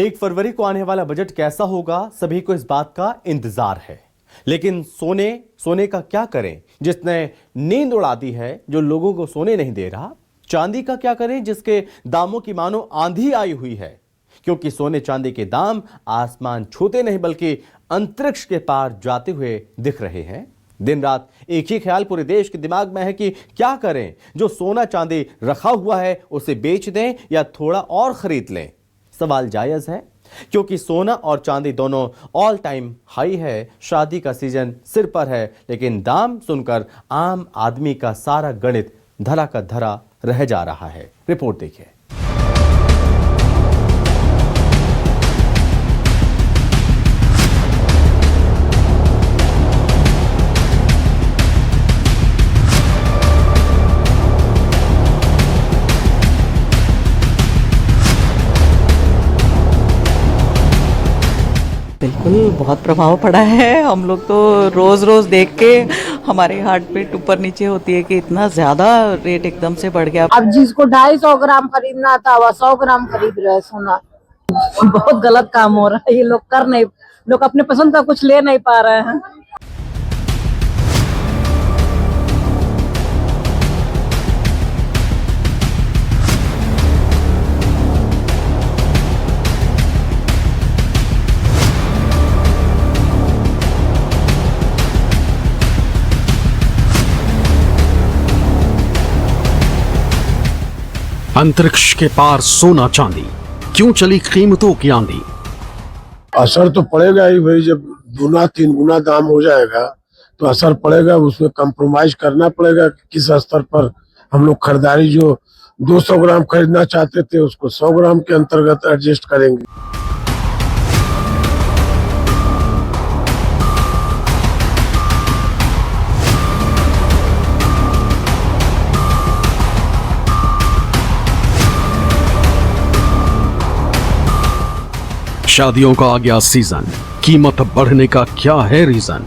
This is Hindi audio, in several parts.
1 फरवरी को आने वाला बजट कैसा होगा, सभी को इस बात का इंतजार है। लेकिन सोने का क्या करें जिसने नींद उड़ा दी है, जो लोगों को सोने नहीं दे रहा। चांदी का क्या करें जिसके दामों की मानो आंधी आई हुई है, क्योंकि सोने चांदी के दाम आसमान छूते नहीं बल्कि अंतरिक्ष के पार जाते हुए दिख रहे हैं। दिन रात एक ही ख्याल पूरे देश के दिमाग में है कि क्या करें। जो सोना चांदी रखा हुआ है उसे बेच दें या थोड़ा और खरीद लें। सवाल जायज है, क्योंकि सोना और चांदी दोनों ऑल टाइम हाई है। शादी का सीजन सिर पर है, लेकिन दाम सुनकर आम आदमी का सारा गणित धरा का धरा रह जा रहा है। रिपोर्ट देखिए। बिल्कुल बहुत प्रभाव पड़ा है। हम लोग तो रोज रोज देख के हमारे हार्ट बीट ऊपर नीचे होती है कि इतना ज्यादा रेट एकदम से बढ़ गया। अब जिसको 250 ग्राम खरीदना था वह 100 ग्राम खरीद रहे हैं सोना। बहुत गलत काम हो रहा है। ये लोग अपने पसंद का कुछ ले नहीं पा रहे हैं। अंतरिक्ष के पार सोना चांदी, क्यों चली कीमतों की आंधी। असर तो पड़ेगा ही भाई। जब 2-3 गुना दाम हो जाएगा तो असर पड़ेगा। उसमें कंप्रोमाइज करना पड़ेगा। किस स्तर पर हम लोग खरीदारी, जो 200 ग्राम खरीदना चाहते थे उसको 100 ग्राम के अंतर्गत एडजस्ट करेंगे। शादियों का आ गया सीजन, कीमत बढ़ने का क्या है रीजन।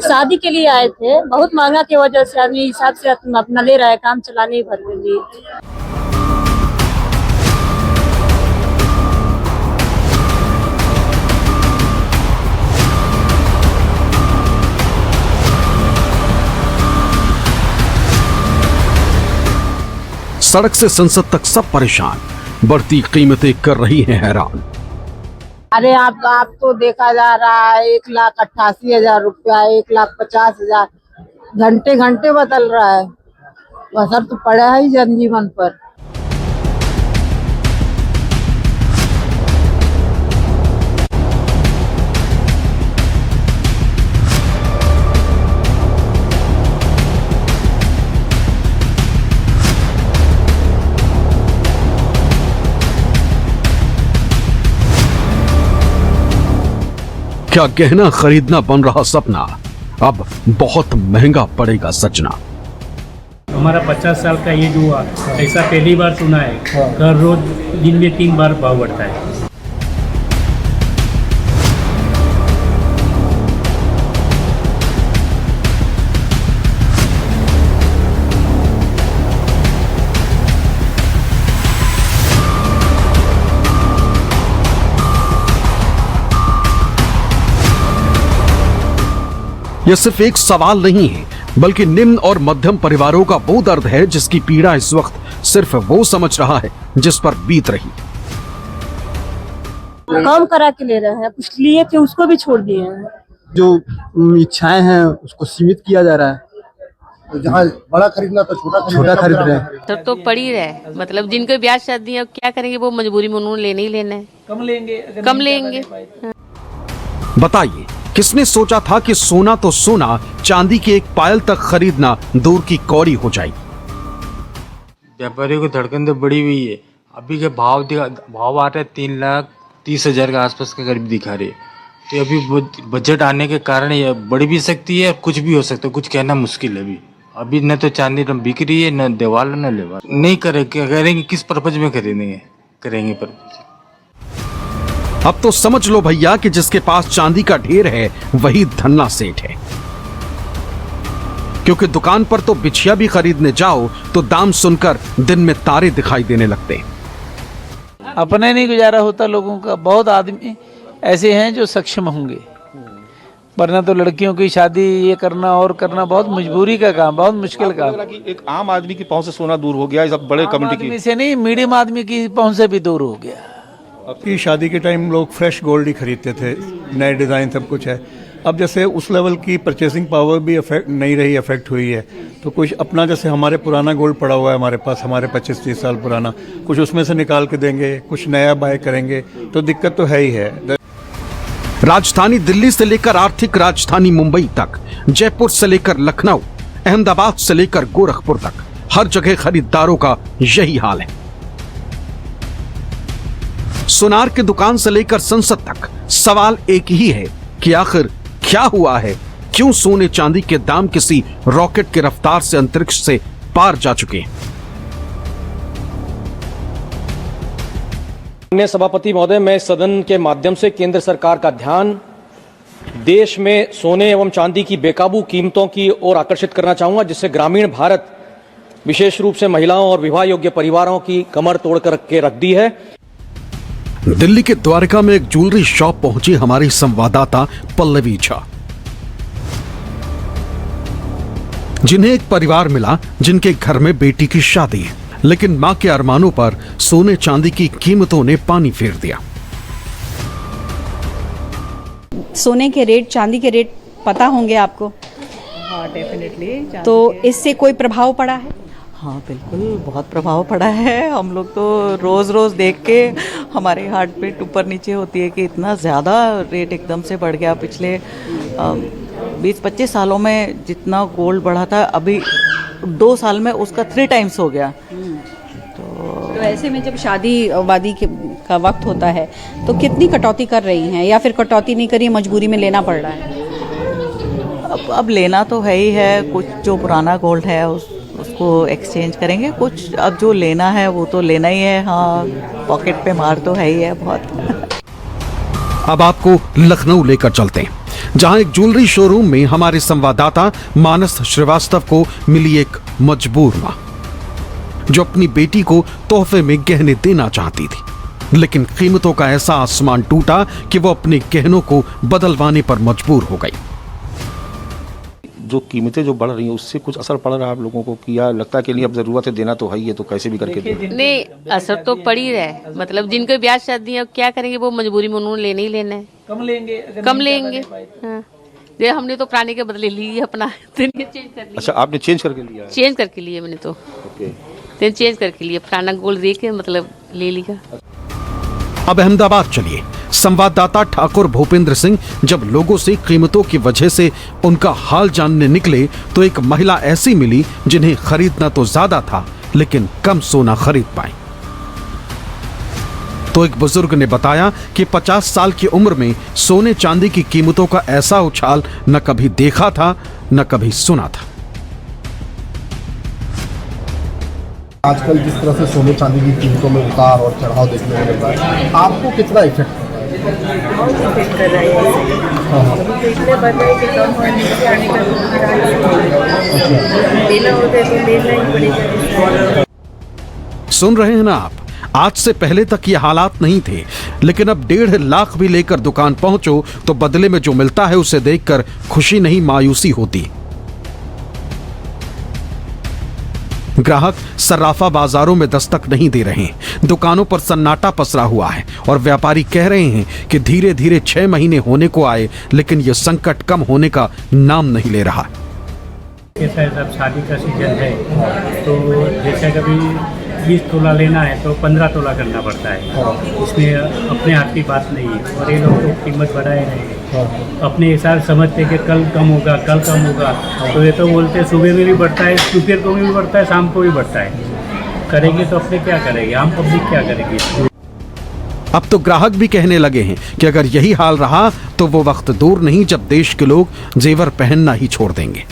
शादी के लिए आए थे, बहुत महंगा की वजह से आदमी हिसाब से अपना ले रहा है, काम चलाने भर के लिए। सड़क से संसद तक सब परेशान, बढ़ती कीमतें कर रही हैं हैरान। अरे आप तो देखा जा रहा है 1,88,000 रुपया, 1,50,000 घंटे घंटे बदल रहा है। असर तो पड़ा है ही जनजीवन पर। क्या गहना खरीदना बन रहा सपना, अब बहुत महंगा पड़ेगा सजना। हमारा 50 साल का ये जो हुआ, ऐसा पहली बार सुना है। हर रोज दिन में 3 बार भाव बढ़ता है। यह सिर्फ एक सवाल नहीं है, बल्कि निम्न और मध्यम परिवारों का वो दर्द है जिसकी पीड़ा इस वक्त सिर्फ वो समझ रहा है जिस पर बीत रही। काम करा के ले रहे हैं, कुछ लिए थे उसको भी छोड़ दिए हैं। जो इच्छाएं हैं उसको सीमित किया जा रहा है। तो जहाँ बड़ा खरीदना तो छोटा खरीद रहे हैं। सर तो पड़ी रहे, मतलब जिनको ब्याह शादी है क्या करेंगे, वो मजबूरी में उन्होंने लेने ही लेना है। कम लेंगे। बताइए, किसने सोचा था कि सोना तो सोना, चांदी की एक पायल तक खरीदना दूर की कौड़ी हो जाएगी। व्यापारियों की धड़कन तो बढ़ी हुई है। अभी के भाव आ रहे 3,30,000 के आसपास के करीब दिखा रहे। तो अभी बजट आने के कारण ये बढ़ भी सकती है, कुछ भी हो सकता है, कुछ कहना मुश्किल है। अभी न तो चांदी न बिक रही है, न देवाल न लेवाल। नहीं करेंगे किस पर्पज में खरीदेंगे, करेंगे पर्पज। अब तो समझ लो भैया कि जिसके पास चांदी का ढेर है वही धन्ना सेठ है, क्योंकि दुकान पर तो बिछिया भी खरीदने जाओ तो दाम सुनकर दिन में तारे दिखाई देने लगते हैं। अपने नहीं गुजारा होता लोगों का। बहुत आदमी ऐसे हैं जो सक्षम होंगे, वरना तो लड़कियों की शादी ये करना और करना बहुत मजबूरी का काम, बहुत मुश्किल काम। एक आम आदमी की पहुंच से सोना दूर हो गया, सब बड़े कम्युनिटी आदमी से नहीं, मीडियम आदमी की पहुंच से भी दूर हो गया। आपकी शादी के टाइम लोग फ्रेश गोल्ड ही खरीदते थे, नए डिज़ाइन सब कुछ है। अब जैसे उस लेवल की परचेसिंग पावर भी अफेक्ट हुई है, तो कुछ अपना जैसे हमारे पुराना गोल्ड पड़ा हुआ है हमारे पास, हमारे 25-30 साल पुराना, कुछ उसमें से निकाल के देंगे, कुछ नया बाय करेंगे, तो दिक्कत तो है ही है। राजधानी दिल्ली से लेकर आर्थिक राजधानी मुंबई तक, जयपुर से लेकर लखनऊ, अहमदाबाद से लेकर गोरखपुर तक, हर जगह खरीदारों का यही हाल है। सोनार की दुकान से लेकर संसद तक सवाल एक ही है कि आखिर क्या हुआ है, क्यों सोने चांदी के दाम किसी रॉकेट की रफ्तार से अंतरिक्ष से पार जा चुके हैं। माननीय सभापति महोदय, मैं सदन के माध्यम से केंद्र सरकार का ध्यान देश में सोने एवं चांदी की बेकाबू कीमतों की ओर आकर्षित करना चाहूंगा, जिससे ग्रामीण भारत विशेष रूप से महिलाओं और विवाह योग्य परिवारों की कमर तोड़ कर के रख दी है। दिल्ली के द्वारका में एक ज्वेलरी शॉप पहुंची हमारी संवाददाता पल्लवी झा, जिन्हें एक परिवार मिला जिनके घर में बेटी की शादी है, लेकिन मां के अरमानों पर सोने चांदी की कीमतों ने पानी फेर दिया। सोने के रेट, चांदी के रेट पता होंगे आपको? हाँ, डेफिनेटली। तो इससे कोई प्रभाव पड़ा है? हाँ बिल्कुल, बहुत प्रभाव पड़ा है। हम लोग तो रोज़ रोज़ देख के हमारे हार्ट बीट ऊपर नीचे होती है कि इतना ज़्यादा रेट एकदम से बढ़ गया। पिछले 20-25 सालों में जितना गोल्ड बढ़ा था, अभी 2 साल में उसका 3 टाइम्स हो गया। तो ऐसे में जब शादी वादी का वक्त होता है तो कितनी कटौती कर रही हैं, या फिर कटौती नहीं करी, मजबूरी में लेना पड़ रहा है? अब लेना तो है ही है। कुछ जो पुराना गोल्ड है उसको एक्सचेंज करेंगे, कुछ अब जो लेना है वो तो लेना ही है। हाँ, पॉकेट पे मार तो है ही है बहुत। अब आपको लखनऊ लेकर चलते हैं, जहां एक ज्वेलरी शोरूम में हमारे संवाददाता मानस श्रीवास्तव को मिली एक मजबूर मां, जो अपनी बेटी को तोहफे में गहने देना चाहती थी, लेकिन कीमतों का ऐसा आसमान टूटा कि वो अपने गहनों को बदलवाने पर मजबूर हो गई। जो कीमतें जो बढ़ रही हैं उससे कुछ असर पड़ रहा है आप लोगों को? किया लगता है कि नहीं, अब जरूरत है, देना तो है ही है, तो कैसे भी करके दे। नहीं, असर तो पड़ ही रहा है। मतलब जिनको ब्याह शादी है, क्या करेंगे, वो मजबूरी में उन्होंने लेने ही लेना है। कम लेंगे। हाँ, हमने तो पुराने के बदले ली अपना, चेंज कर लिया। अच्छा, आपने चेंज करके लिया? चेंज करके लिए मैंने तो। ओके, चेंज करके लिए, पुराना गोल्ड दे के मतलब ले लिया। अब अहमदाबाद चलिए। संवाददाता ठाकुर भूपेंद्र सिंह जब लोगों से कीमतों की वजह से उनका हाल जानने निकले, तो एक महिला ऐसी मिली जिन्हें खरीदना तो ज्यादा था, लेकिन कम सोना खरीद पाए। तो एक बुजुर्ग ने बताया कि 50 साल की उम्र में सोने चांदी की कीमतों का ऐसा उछाल न कभी देखा था, न कभी सुना था। आजकल जिस तरह से सोने चांदी की कीमतों में उतार और चढ़ाव देखने को मिल रहा है, आपको कितना इफेक्ट कर रहा है? बहुत इफेक्ट कर रहा है। अभी तो इतने बढ़ रहा है कि कम होने से आने का लेना होता है तो लेना ही पड़ेगा। सुन रहे हैं ना आप, आज से पहले तक ये हालात नहीं थे, लेकिन अब 1.5 लाख भी लेकर दुकान पहुंचो तो बदले में जो मिलता है उसे देखकर खुशी नहीं मायूसी होती। ग्राहक सर्राफा बाजारों में दस्तक नहीं दे रहे हैं, दुकानों पर सन्नाटा पसरा हुआ है और व्यापारी कह रहे हैं कि धीरे धीरे 6 महीने होने को आए, लेकिन यह संकट कम होने का नाम नहीं ले रहा। कैसा है, सब शादी का सीजन है, तो जैसे कभी 20 तोला लेना है तो 15 तोला करना पड़ता है। इसमें अपने हाथ की बात नहीं है, और ये लोग तो कीमत बढ़ाए रहे हैं। अपने हिसाब समझते कि कल कम होगा, कल कम होगा, तो ये तो बोलते सुबह में भी बढ़ता है, दोपहर को भी बढ़ता है, शाम को भी बढ़ता है। करेंगे तो अपने क्या करेंगे, आम पब्लिक क्या करेगी? अब तो ग्राहक भी कहने लगे हैं कि अगर यही हाल रहा तो वो वक्त दूर नहीं जब देश के लोग जेवर पहनना ही छोड़ देंगे।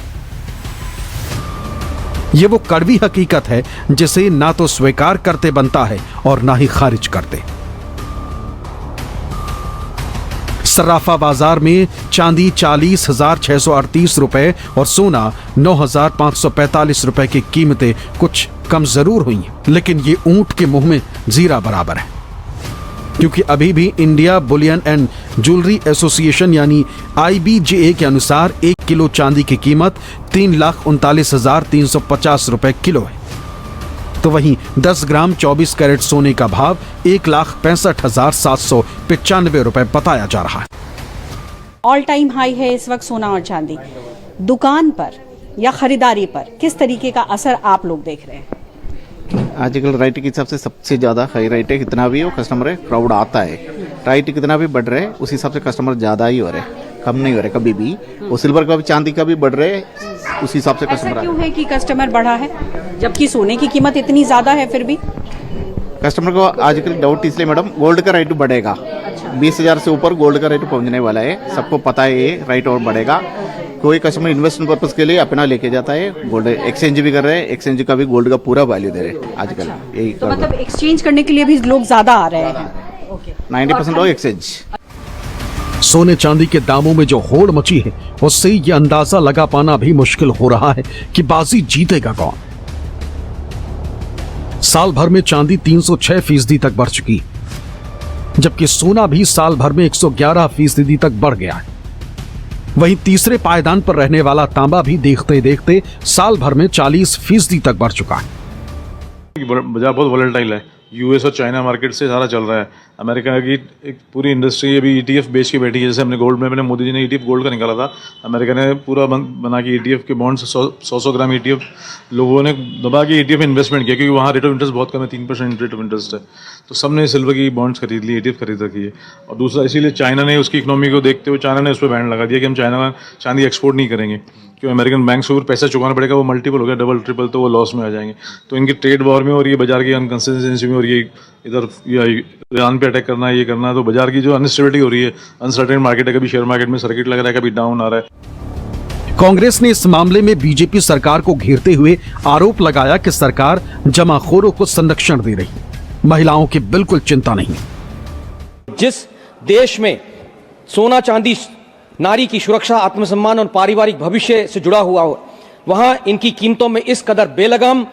ये वो कड़वी हकीकत है जिसे ना तो स्वीकार करते बनता है और ना ही खारिज करते। सर्राफा बाजार में चांदी 40,638 रुपए और सोना 9,545 रुपए की कीमतें कुछ कम जरूर हुई, लेकिन ये ऊंट के मुंह में जीरा बराबर है। क्योंकि अभी भी India Boolean and jewellery association यानी IBJA के अनुसार 1 किलो चांदी की कीमत 3,39,350 रुपए किलो है। तो वहीं 10 ग्राम 24 कैरेट सोने का भाव 1,65,795 रुपए बताया जा रहा है। ऑल टाइम हाई है इस वक्त सोना और चांदी। दुकान पर या खरीदारी पर किस तरीके का असर आप लोग देख रहे हैं? आजकल रेट के हिसाब से सबसे ज़्यादा हाई रेट है, कितना भी हो कस्टमर है क्राउड आता है। रेट कितना भी बढ़ रहे उस हिसाब से कस्टमर ज़्यादा ही हो रहे, कम नहीं हो रहे कभी भी। और सिल्वर का भी चांदी का भी बढ़ रहे उस हिसाब से कस्टमर। ऐसा क्यों है कि कस्टमर बढ़ा है जबकि सोने की कीमत इतनी ज़्यादा है? फिर भी कस्टमर को आजकल डाउट इसलिए मैडम, गोल्ड का रेट बढ़ेगा। 20,000 से ऊपर गोल्ड का रेट पहुंचने वाला है, सबको पता है ये रेट और बढ़ेगा। कोई कस्टमर इन्वेस्टमेंट पर्पस के लिए अपना लेके जाता है, गोल्ड एक्सचेंज भी कर रहे हैं, एक्सचेंज का भी गोल्ड का पूरा वैल्यू दे रहे हैं आजकल। यही तो मतलब एक्सचेंज करने के लिए भी लोग ज़्यादा आ रहे हैं। 90% लोग एक्सचेंज। सोने चांदी के दामों में जो होड़ मची है उससे यह अंदाजा लगा पाना भी मुश्किल हो रहा है कि बाजी जीतेगा कौन। साल भर में चांदी 306% तक बढ़ चुकी, जबकि सोना भी साल भर में 111% तक बढ़ गया है। वहीं तीसरे पायदान पर रहने वाला तांबा भी देखते देखते साल भर में 40% तक बढ़ चुका है। बाजार बहुत वोलेटाइल है, यूएस और चाइना मार्केट से सारा चल रहा है। अमेरिका की एक पूरी इंडस्ट्री अभी ETF बेच के बैठी है। जैसे हमने गोल्ड में अपने मोदी जी ने ETF गोल्ड का निकाला था, अमेरिका ने पूरा बना के ETF के बॉन्ड्स 100 ग्राम ETF लोगों ने दबा के ETF इन्वेस्टमेंट किया, क्योंकि वहाँ रेट ऑफ इंटरेस्ट बहुत कम है, 3% रेट ऑफ इंटरेस्ट है। तो सबने सिल्वर की बॉन्ड्स खरीद ली, ETF खरीद रखी है। और दूसरा इसीलिए चाइना ने उसकी इकोनॉमी को देखते हुए चाइना ने उस पर बैन लगा दिया कि हम चाइना का चांदी एक्सपोर्ट नहीं करेंगे, क्यों अमेरिकन बैंक से पैसा चुकाना पड़ेगा, वो मल्टीपल हो गया, डबल ट्रिपल, तो वो लॉस में आ जाएंगे। तो इनकी ट्रेड वॉर में और ये बाजार की अनकंसिस्टेंसी में और ये इधर ईरान पे अटैक करना, ये करना, तो बाजार की जो अनस्टेबिलिटी हो रही है, अनसर्टेन मार्केट है, कभी शेयर मार्केट में सर्किट लग रहा है, कभी डाउन आ रहा है। कांग्रेस ने इस मामले में बीजेपी सरकार को घेरते हुए आरोप लगाया कि सरकार जमाखोरों को संरक्षण दे रही, महिलाओं की बिल्कुल चिंता नहीं। जिस देश में सोना चांदी नारी की सुरक्षा, आत्मसम्मान और पारिवारिक भविष्य से जुड़ा हुआ हो, वहां इनकी कीमतों में इस कदर बेलगाम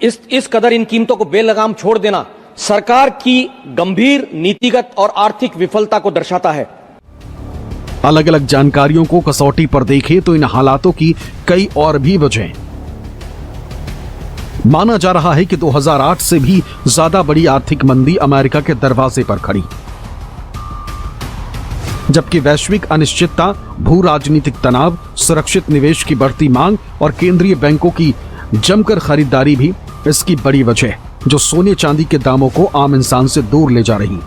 इस कदर इन कीमतों को बेलगाम छोड़ देना सरकार की गंभीर नीतिगत और आर्थिक विफलता को दर्शाता है। अलग अलग जानकारियों को कसौटी पर देखें तो इन हालातों की कई और भी वजह। माना जा रहा है कि 2008 से भी ज्यादा बड़ी आर्थिक मंदी अमेरिका के दरवाजे पर खड़ी, जबकि वैश्विक अनिश्चितता, भू राजनीतिक तनाव, सुरक्षित निवेश की बढ़ती मांग और केंद्रीय बैंकों की जमकर खरीदारी भी इसकी बड़ी वजह है, जो सोने चांदी के दामों को आम इंसान से दूर ले जा रही।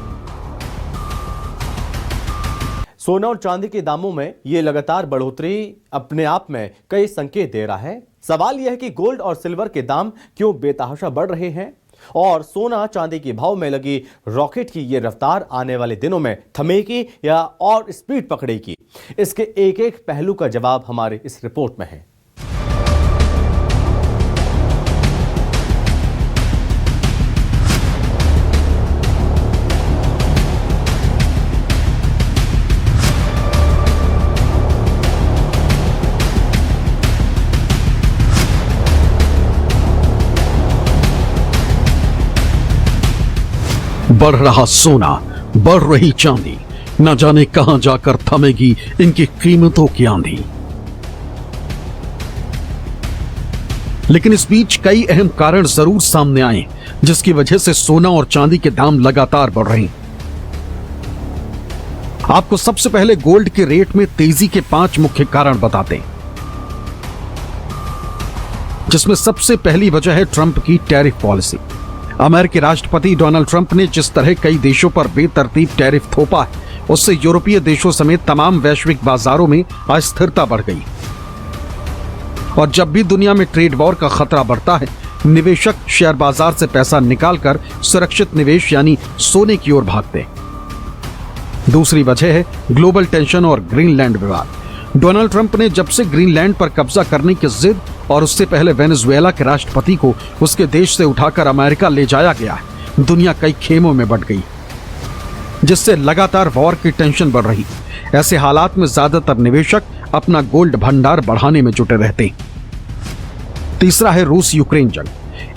सोना और चांदी के दामों में ये लगातार बढ़ोतरी अपने आप में कई संकेत दे रहा है। सवाल यह है कि गोल्ड और सिल्वर के दाम क्यों बेतहाशा बढ़ रहे हैं और सोना चांदी के भाव में लगी रॉकेट की ये रफ्तार आने वाले दिनों में थमेगी या और स्पीड पकड़ेगी। इसके एक एक पहलू का जवाब हमारे इस रिपोर्ट में है। बढ़ रहा सोना, बढ़ रही चांदी, न जाने कहां जाकर थमेगी इनकी कीमतों की आंधी। लेकिन इस बीच कई अहम कारण जरूर सामने आए जिसकी वजह से सोना और चांदी के दाम लगातार बढ़ रहे हैं। आपको सबसे पहले गोल्ड के रेट में तेजी के 5 मुख्य कारण बताते हैं, जिसमें सबसे पहली वजह है ट्रंप की टैरिफ पॉलिसी। अमेरिकी राष्ट्रपति डोनाल्ड ट्रंप ने जिस तरह कई देशों पर बेतरतीब टैरिफ थोपा है, उससे यूरोपीय देशों समेत तमाम वैश्विक बाजारों में अस्थिरता बढ़ गई। और जब भी दुनिया में ट्रेड वॉर का खतरा बढ़ता है, निवेशक शेयर बाजार से पैसा निकालकर सुरक्षित निवेश यानी सोने की ओर भागते। दूसरी वजह है ग्लोबल टेंशन और ग्रीनलैंड विवाद। डोनाल्ड ट्रंप ने जब से ग्रीनलैंड पर कब्जा करने की जिद और उससे पहले वेनेजुएला के राष्ट्रपति को उसके देश से उठाकर अमेरिका ले जाया गया है, दुनिया कई खेमों में बंट गई, जिससे लगातार वॉर की टेंशन बढ़ रही। ऐसे हालात में ज्यादातर निवेशक अपना गोल्ड भंडार बढ़ाने में जुटे रहते हैं। तीसरा है रूस यूक्रेन जंग।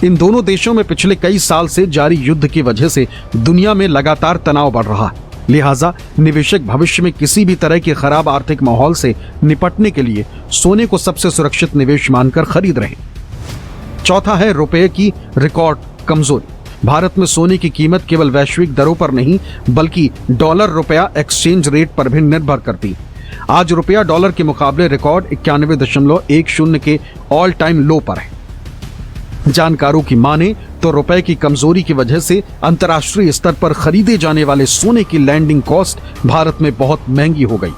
इन दोनों देशों में पिछले कई साल से जारी युद्ध की वजह से दुनिया में लगातार तनाव बढ़ रहा है। लिहाजा निवेशक भविष्य में किसी भी तरह के खराब आर्थिक माहौल से निपटने के लिए सोने को सबसे सुरक्षित निवेश मानकर खरीद रहे हैं। चौथा है रुपए की रिकॉर्ड कमजोरी। भारत में सोने की कीमत केवल वैश्विक दरों पर नहीं बल्कि डॉलर रुपया एक्सचेंज रेट पर भी निर्भर करती है। आज रुपया डॉलर के मुकाबले रिकॉर्ड 91.10 के ऑल टाइम लो पर है। जानकारों की माने तो रुपए की कमजोरी की वजह से अंतर्राष्ट्रीय स्तर पर खरीदे जाने वाले सोने की लैंडिंग कॉस्ट भारत में बहुत महंगी हो गई,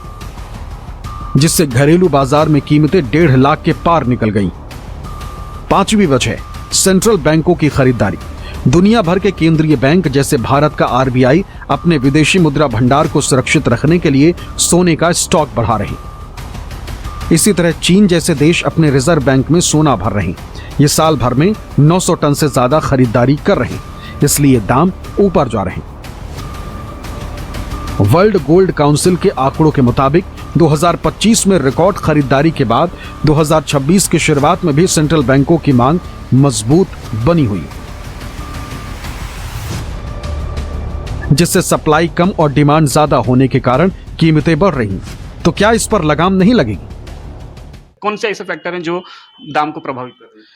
जिससे घरेलू बाजार में कीमतें 1.5 लाख के पार निकल गईं। पांचवी वजह सेंट्रल बैंकों की खरीदारी। दुनिया भर के केंद्रीय बैंक जैसे भारत का RBI अपने विदेशी मुद्रा भंडार को सुरक्षित रखने के लिए सोने का स्टॉक बढ़ा रहे हैं। इसी तरह चीन जैसे देश अपने रिजर्व बैंक में सोना भर रहे हैं। ये साल भर में 900 टन से ज्यादा खरीदारी कर रहे हैं, इसलिए दाम ऊपर जा रहे हैं। वर्ल्ड गोल्ड काउंसिल के आंकड़ों के मुताबिक 2025 में रिकॉर्ड खरीदारी के बाद 2026 की शुरुआत में भी सेंट्रल बैंकों की मांग मजबूत बनी हुई, जिससे सप्लाई कम और डिमांड ज्यादा होने के कारण कीमतें बढ़ रही हैं। तो क्या इस पर लगाम नहीं लगेगी? कौन से ऐसे फैक्टर हैं जो दाम को प्रभावित कर रहे हैं?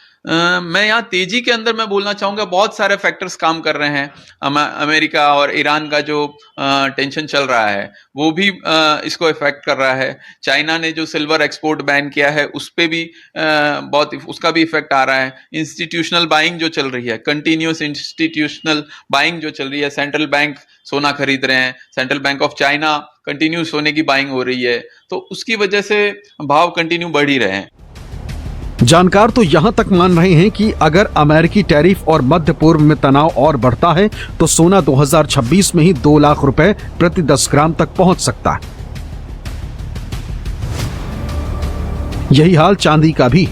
मैं यहाँ तेजी के अंदर मैं बोलना चाहूँगा बहुत सारे फैक्टर्स काम कर रहे हैं। अमेरिका और ईरान का जो टेंशन चल रहा है वो भी इसको इफेक्ट कर रहा है। चाइना ने जो सिल्वर एक्सपोर्ट बैन किया है उस पे भी बहुत उसका भी इफेक्ट आ रहा है। इंस्टीट्यूशनल बाइंग जो चल रही है, कंटिन्यूस इंस्टीट्यूशनल बाइंग जो चल रही है, सेंट्रल बैंक सोना खरीद रहे हैं, central bank of China continue सोने की बाइंग हो रही है, तो उसकी वजह से भाव कंटिन्यू बढ़ ही रहे हैं। जानकार तो यहां तक मान रहे हैं कि अगर अमेरिकी टैरिफ और मध्य पूर्व में तनाव और बढ़ता है तो सोना 2026 में ही 2 लाख रुपए प्रति 10 ग्राम तक पहुंच सकता है। यही हाल चांदी का भी।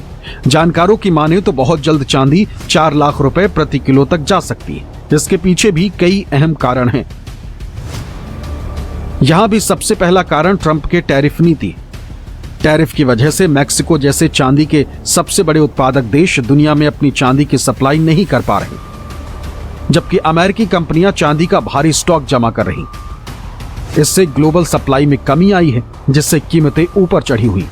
जानकारों की माने तो बहुत जल्द चांदी 4 लाख रुपए प्रति किलो तक जा सकती है। इसके पीछे भी कई अहम कारण हैं। यहां भी सबसे पहला कारण ट्रंप के टैरिफ नीति। टैरिफ की वजह से मैक्सिको जैसे चांदी के सबसे बड़े उत्पादक देश दुनिया में अपनी चांदी की सप्लाई नहीं कर पा रहे, जबकि अमेरिकी कंपनियां चांदी का भारी स्टॉक जमा कर रही। इससे ग्लोबल सप्लाई में कमी आई है, जिससे कीमतें ऊपर चढ़ी हुई।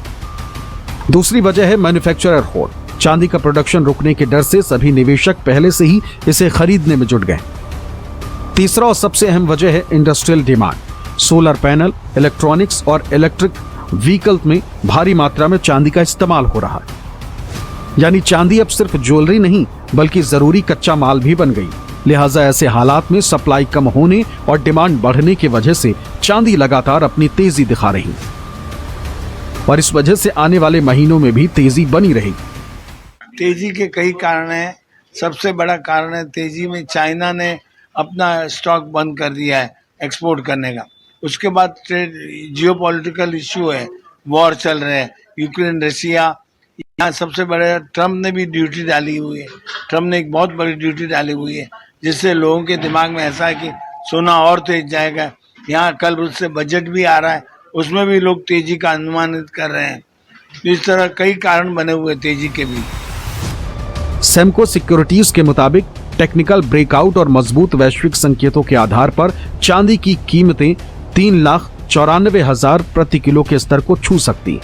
दूसरी वजह है मैन्युफैक्चरर होल्ड। चांदी का प्रोडक्शन रुकने के डर से सभी निवेशक पहले से ही इसे खरीदने में जुट गए। तीसरा और सबसे अहम वजह है industrial demand. Solar panel, electronics और इलेक्ट्रिक व्हीकल में भारी मात्रा में चांदी का इस्तेमाल हो रहा है। यानी चांदी अब सिर्फ ज्वेलरी नहीं बल्कि जरूरी कच्चा माल भी बन गई। लिहाजा ऐसे हालात में सप्लाई कम होने और डिमांड बढ़ने की वजह से चांदी लगातार अपनी तेजी दिखा रही और इस वजह से आने वाले महीनों में भी तेजी बनी रहेगी। तेजी के कई कारण हैं। सबसे बड़ा कारण है तेजी में चाइना ने अपना स्टॉक बंद कर दिया है एक्सपोर्ट करने का। उसके बाद जियोपॉलिटिकल इश्यू है, वॉर चल रहे हैं, यूक्रेन रशिया। यहाँ सबसे बड़े ट्रम्प ने भी ड्यूटी डाली हुई है। ट्रम्प ने एक बहुत बड़ी ड्यूटी डाली हुई है, जिससे लोगों के दिमाग में ऐसा है कि सोना और तेज जाएगा। यहाँ कल उससे बजट भी आ रहा है, उसमें भी लोग तेजी का अनुमानित कर रहे हैं। इस तरह कई कारण बने हुए तेजी के भी। सेमको सिक्योरिटीज के मुताबिक टेक्निकल ब्रेकआउट और मजबूत वैश्विक संकेतों के आधार पर चांदी की कीमतें 3,94,000 प्रति किलो के स्तर को छू सकती है।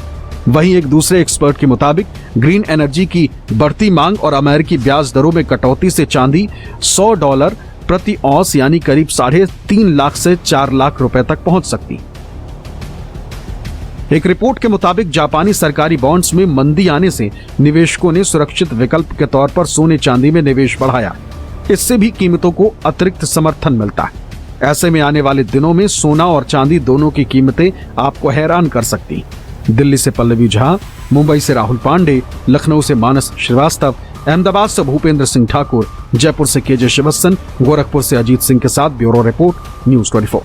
वहीं एक दूसरे एक्सपर्ट के मुताबिक ग्रीन एनर्जी की बढ़ती मांग और अमेरिकी ब्याज दरों में कटौती से चांदी $100 प्रति औंस यानी करीब 3.5 लाख से 4 लाख रुपए तक पहुंच सकती। एक रिपोर्ट के मुताबिक जापानी सरकारी बॉन्ड्स में मंदी आने से निवेशकों ने सुरक्षित विकल्प के तौर पर सोने चांदी में निवेश बढ़ाया। इससे भी कीमतों को अतिरिक्त समर्थन मिलता है। ऐसे में आने वाले दिनों में सोना और चांदी दोनों की कीमतें आपको हैरान कर सकती। दिल्ली से पल्लवी झा, मुंबई से राहुल पांडे, लखनऊ से मानस श्रीवास्तव, अहमदाबाद से भूपेंद्र सिंह ठाकुर, जयपुर से KJ शिवस्सन, गोरखपुर से अजीत सिंह के साथ ब्यूरो रिपोर्ट, न्यूज़ 24।